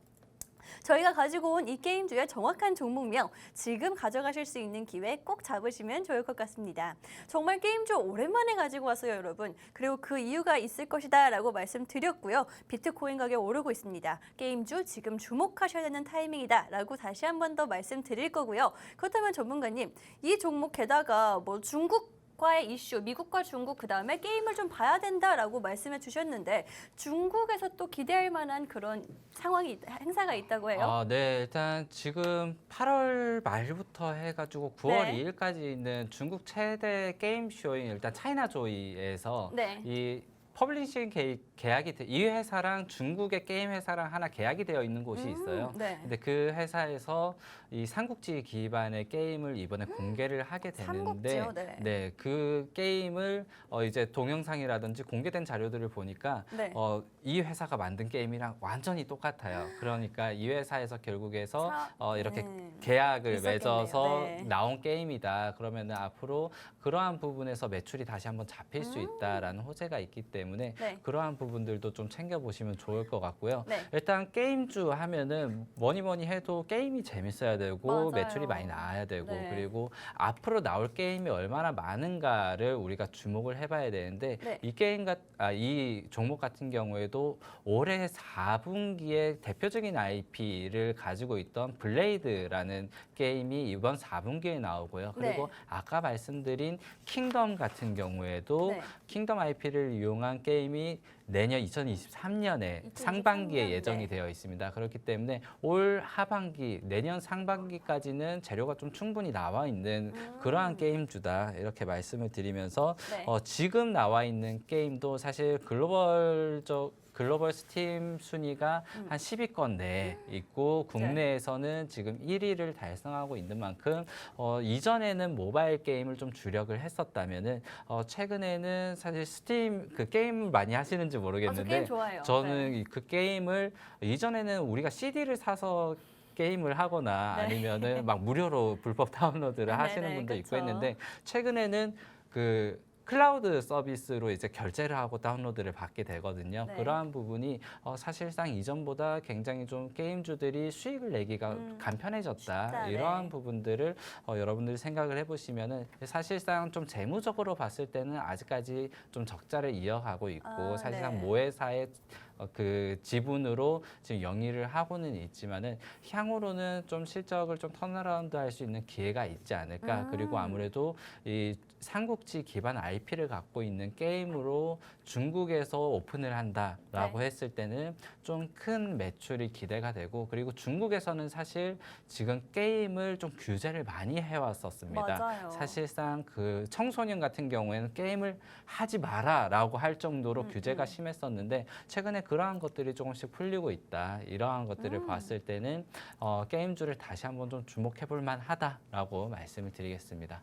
S1: 저희가 가지고 온 이 게임주의 정확한 종목명 지금 가져가실 수 있는 기회 꼭 잡으시면 좋을 것 같습니다. 정말 게임주 오랜만에 가지고 왔어요, 여러분. 그리고 그 이유가 있을 것이다 라고 말씀드렸고요. 비트코인 가격 오르고 있습니다. 게임주 지금 주목하셔야 되는 타이밍이다 라고 다시 한 번 더 말씀드릴 거고요. 그렇다면 전문가님, 이 종목 게다가 뭐 중국과의 이슈, 미국과 중국 그다음에 게임을 좀 봐야 된다라고 말씀해 주셨는데 중국에서 또 기대할 만한 그런 행사가 있다고 해요.
S2: 네, 일단 지금 8월 말부터 해가지고 9월
S1: 네.
S2: 2일까지 있는 중국 최대 게임 쇼인 일단 차이나조이에서
S1: 네.
S2: 이 퍼블리싱 계약이 이 회사랑 중국의 게임 회사랑 하나 계약이 되어 있는 곳이 있어요.
S1: 네.
S2: 근데 그 회사에서 이 삼국지 기반의 게임을 이번에 공개를 하게 되는데,
S1: 삼국지요? 네.
S2: 그 게임을 이제 동영상이라든지 공개된 자료들을 보니까
S1: 네.
S2: 이 회사가 만든 게임이랑 완전히 똑같아요. 그러니까 이 회사에서 결국에서 이렇게 계약을
S1: 있었겠네요.
S2: 맺어서
S1: 네.
S2: 나온 게임이다. 그러면은 앞으로 그러한 부분에서 매출이 다시 한번 잡힐 수 있다라는 호재가 있기 때문에
S1: 네.
S2: 그러한 부분들도 좀 챙겨보시면 좋을 것 같고요.
S1: 네.
S2: 일단 게임주 하면은 뭐니 해도 게임이 재밌어야 되고
S1: 맞아요.
S2: 매출이 많이 나와야 되고
S1: 네.
S2: 그리고 앞으로 나올 게임이 얼마나 많은가를 우리가 주목을 해봐야 되는데
S1: 네.
S2: 이 종목 같은 경우에도 올해 4분기에 대표적인 IP를 가지고 있던 블레이드라는 게임이 이번 4분기에 나오고요. 그리고
S1: 네.
S2: 아까 말씀드린 킹덤 같은 경우에도
S1: 네.
S2: 킹덤 IP를 이용한 게임이 내년 2023년에 상반기에 예정이
S1: 네.
S2: 되어 있습니다. 그렇기 때문에 올 하반기, 내년 상반기까지는 재료가 좀 충분히 나와 있는 그러한 게임주다 이렇게 말씀을 드리면서
S1: 네.
S2: 지금 나와 있는 게임도 사실 글로벌 스팀 순위가 한 10위권 내에 있고 국내에서는 지금 1위를 달성하고 있는 만큼 이전에는 모바일 게임을 좀 주력을 했었다면은 최근에는 사실 스팀 그 게임 많이 하시는지
S1: 저
S2: 모르겠는데
S1: 게임 좋아해요.
S2: 저는
S1: 네.
S2: 그 게임을 이전에는 우리가 CD를 사서 게임을 하거나
S1: 네.
S2: 아니면은 막 무료로 불법 다운로드를 하시는
S1: 네네,
S2: 분도 있고
S1: 그쵸.
S2: 했는데 최근에는 그 클라우드 서비스로 이제 결제를 하고 다운로드를 받게 되거든요.
S1: 네.
S2: 그러한 부분이 사실상 이전보다 굉장히 좀 게임주들이 수익을 내기가 간편해졌다.
S1: 쉽다,
S2: 이러한
S1: 네.
S2: 부분들을 여러분들이 생각을 해보시면은 사실상 좀 재무적으로 봤을 때는 아직까지 좀 적자를 이어가고 있고 사실상
S1: 네.
S2: 모회사의 그 지분으로 지금 영위를 하고는 있지만은 향후로는 좀 실적을 좀 턴어라운드 할 수 있는 기회가 있지 않을까. 그리고 아무래도 이 삼국지 기반 IP를 갖고 있는 게임으로 중국에서 오픈을 한다라고
S1: 네.
S2: 했을 때는 좀 큰 매출이 기대가 되고 그리고 중국에서는 사실 지금 게임을 좀 규제를 많이 해왔었습니다.
S1: 맞아요.
S2: 사실상 그 청소년 같은 경우에는 게임을 하지 마라라고 할 정도로 규제가 심했었는데 최근에 그러한 것들이 조금씩 풀리고 있다. 이러한 것들을 봤을 때는 게임주를 다시 한번 좀 주목해볼 만하다라고 말씀을 드리겠습니다.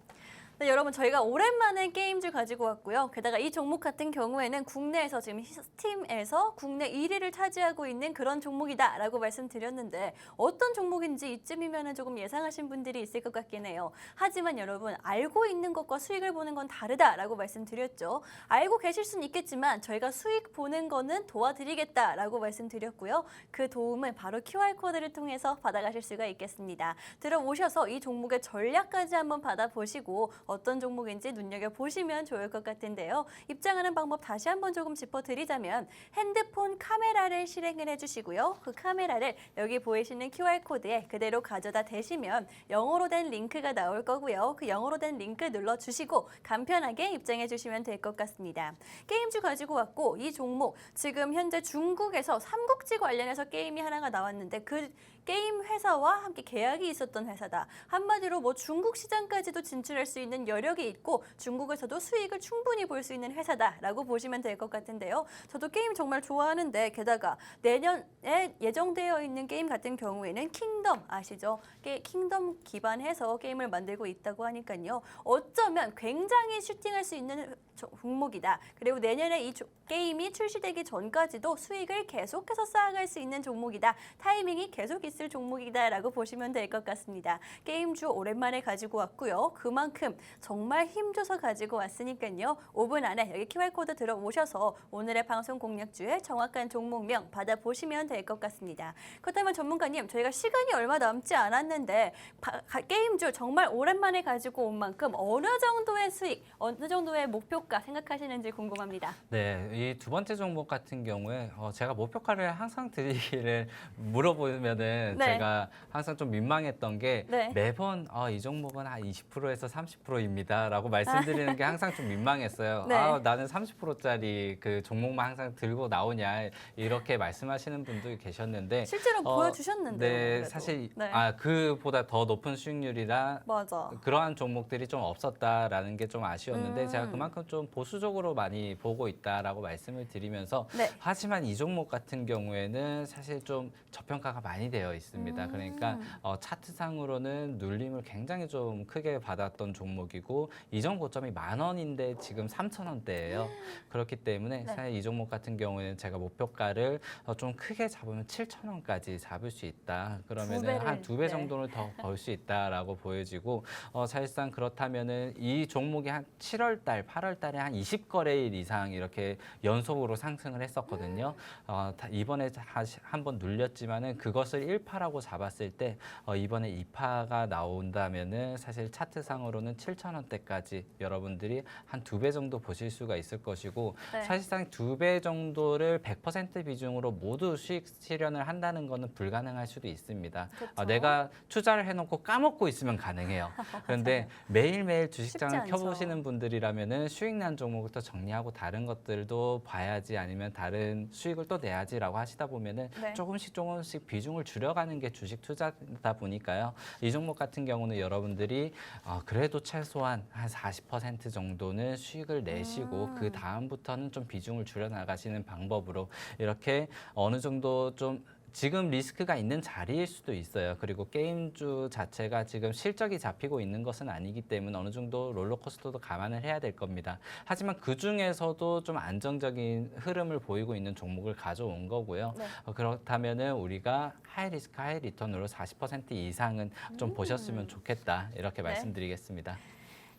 S1: 네, 여러분 저희가 오랜만에 게임줄 가지고 왔고요. 게다가 이 종목 같은 경우에는 국내에서 지금 스팀에서 국내 1위를 차지하고 있는 그런 종목이다라고 말씀드렸는데 어떤 종목인지 이쯤이면 조금 예상하신 분들이 있을 것 같긴 해요. 하지만 여러분 알고 있는 것과 수익을 보는 건 다르다라고 말씀드렸죠. 알고 계실 수는 있겠지만 저희가 수익 보는 거는 도와드리겠다라고 말씀드렸고요. 그 도움은 바로 QR코드를 통해서 받아가실 수가 있겠습니다. 들어오셔서 이 종목의 전략까지 한번 받아보시고 어떤 종목인지 눈여겨보시면 좋을 것 같은데요. 입장하는 방법 다시 한번 조금 짚어드리자면 핸드폰 카메라를 실행을 해주시고요. 그 카메라를 여기 보이시는 QR코드에 그대로 가져다 대시면 영어로 된 링크가 나올 거고요. 그 영어로 된 링크 눌러주시고 간편하게 입장해 주시면 될 것 같습니다. 게임주 가지고 왔고 이 종목 지금 현재 중국에서 삼국지 관련해서 게임이 하나가 나왔는데 그 게임 회사와 함께 계약이 있었던 회사다. 한마디로 뭐 중국 시장까지도 진출할 수 있는 여력이 있고 중국에서도 수익을 충분히 볼 수 있는 회사다라고 보시면 될 것 같은데요. 저도 게임 정말 좋아하는데 게다가 내년에 예정되어 있는 게임 같은 경우에는 킹덤 아시죠? 킹덤 기반해서 게임을 만들고 있다고 하니까요. 어쩌면 굉장히 슈팅할 수 있는 종목이다. 그리고 내년에 이 게임이 출시되기 전까지도 수익을 계속해서 쌓아갈 수 있는 종목이다. 타이밍이 계속 있을 종목이다라고 보시면 될 것 같습니다. 게임주 오랜만에 가지고 왔고요. 그만큼 정말 힘줘서 가지고 왔으니까요. 5분 안에 여기 QR코드 들어오셔서 오늘의 방송 공략주의 정확한 종목명 받아보시면 될 것 같습니다. 그렇다면 전문가님, 저희가 시간이 얼마 남지 않았는데 게임주 정말 오랜만에 가지고 온 만큼 어느 정도의 수익, 어느 정도의 목표가 생각하시는지 궁금합니다.
S2: 네, 이 두 번째 종목 같은 경우에 제가 목표가를 항상 드리기를 물어보면은
S1: 네.
S2: 제가 항상 좀 민망했던 게
S1: 네.
S2: 매번 이 종목은 한 20%에서 30%입니다라고 말씀드리는 게 항상 좀 민망했어요.
S1: 네.
S2: 나는 30%짜리 그 종목만 항상 들고 나오냐 이렇게 말씀하시는 분도 계셨는데
S1: 실제로 보여주셨는데요.
S2: 네,
S1: 그래도.
S2: 사실
S1: 네.
S2: 그보다 더 높은 수익률이라
S1: 맞아.
S2: 그러한 종목들이 좀 없었다라는 게 좀 아쉬웠는데 제가 그만큼 좀 보수적으로 많이 보고 있다라고 말씀을 드리면서
S1: 네.
S2: 하지만 이 종목 같은 경우에는 사실 좀 저평가가 많이 되어 있습니다. 그러니까 차트상으로는 눌림을 굉장히 좀 크게 받았던 종목이고 이전 고점이 10,000원인데 지금 3,000원대예요. 그렇기 때문에
S1: 네.
S2: 사실 이 종목 같은 경우에는 제가 목표가를 좀 크게 잡으면 7,000원까지 잡을 수 있다. 그러면은 한 2배
S1: 네.
S2: 정도는 더 벌 수 있다라고 보여지고 사실상 그렇다면은 이 종목이 한 7월 달, 8월 달에 한 20거래일 이상 이렇게 연속으로 상승을 했었거든요. 이번에 한번 눌렸지만은 그것을 1파라고 잡았을 때 이번에 2파가 나온다면은 사실 차트상으로는 7,000원대까지 여러분들이 한 2배 정도 보실 수가 있을 것이고
S1: 네.
S2: 사실상 2배 정도를 100% 비중으로 모두 수익 실현을 한다는 것은 불가능할 수도 있습니다.
S1: 그렇죠.
S2: 내가 투자를 해놓고 까먹고 있으면 가능해요. 그런데 매일매일
S1: 쉽지
S2: 주식장을
S1: 않죠.
S2: 켜보시는 분들이라면은 수익 난 종목부터 정리하고 다른 것들도 봐야지 아니면 다른 수익을 또 내야지라고 하시다 보면은
S1: 네.
S2: 조금씩 비중을 줄여 굴러가는 게 주식 투자다 보니까요. 이 종목 같은 경우는 여러분들이 그래도 최소한 한 40% 정도는 수익을 내시고 그 다음부터는 좀 비중을 줄여 나가시는 방법으로 이렇게 어느 정도 좀 지금 리스크가 있는 자리일 수도 있어요. 그리고 게임주 자체가 지금 실적이 잡히고 있는 것은 아니기 때문에 어느 정도 롤러코스터도 감안을 해야 될 겁니다. 하지만 그 중에서도 좀 안정적인 흐름을 보이고 있는 종목을 가져온 거고요.
S1: 네.
S2: 그렇다면은 우리가 하이 리스크 하이 리턴으로 40% 이상은 좀 보셨으면 좋겠다. 이렇게
S1: 네.
S2: 말씀드리겠습니다.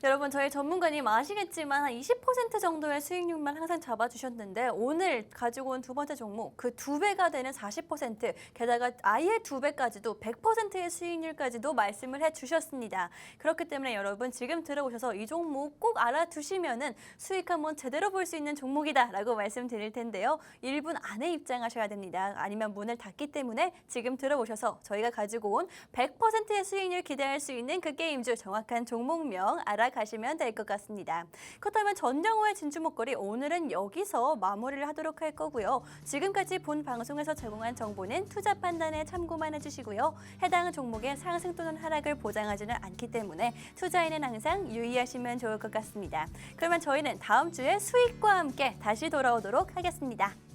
S1: 여러분 저희 전문가님 아시겠지만 한 20% 정도의 수익률만 항상 잡아주셨는데 오늘 가지고 온 두 번째 종목 그 2배가 되는 40% 게다가 아예 2배까지도 100%의 수익률까지도 말씀을 해주셨습니다. 그렇기 때문에 여러분 지금 들어오셔서 이 종목 꼭 알아두시면은 수익 한번 제대로 볼 수 있는 종목이다라고 말씀드릴 텐데요. 1분 안에 입장하셔야 됩니다. 아니면 문을 닫기 때문에 지금 들어오셔서 저희가 가지고 온 100%의 수익률 기대할 수 있는 그 게임주 정확한 종목명 알아가시면 될 것 같습니다. 그렇다면 전영호의 진주 목걸이 오늘은 여기서 마무리를 하도록 할 거고요. 지금까지 본 방송에서 제공한 정보는 투자 판단에 참고만 해주시고요. 해당 종목의 상승 또는 하락을 보장하지는 않기 때문에 투자에는 항상 유의하시면 좋을 것 같습니다. 그러면 저희는 다음 주에 수익과 함께 다시 돌아오도록 하겠습니다.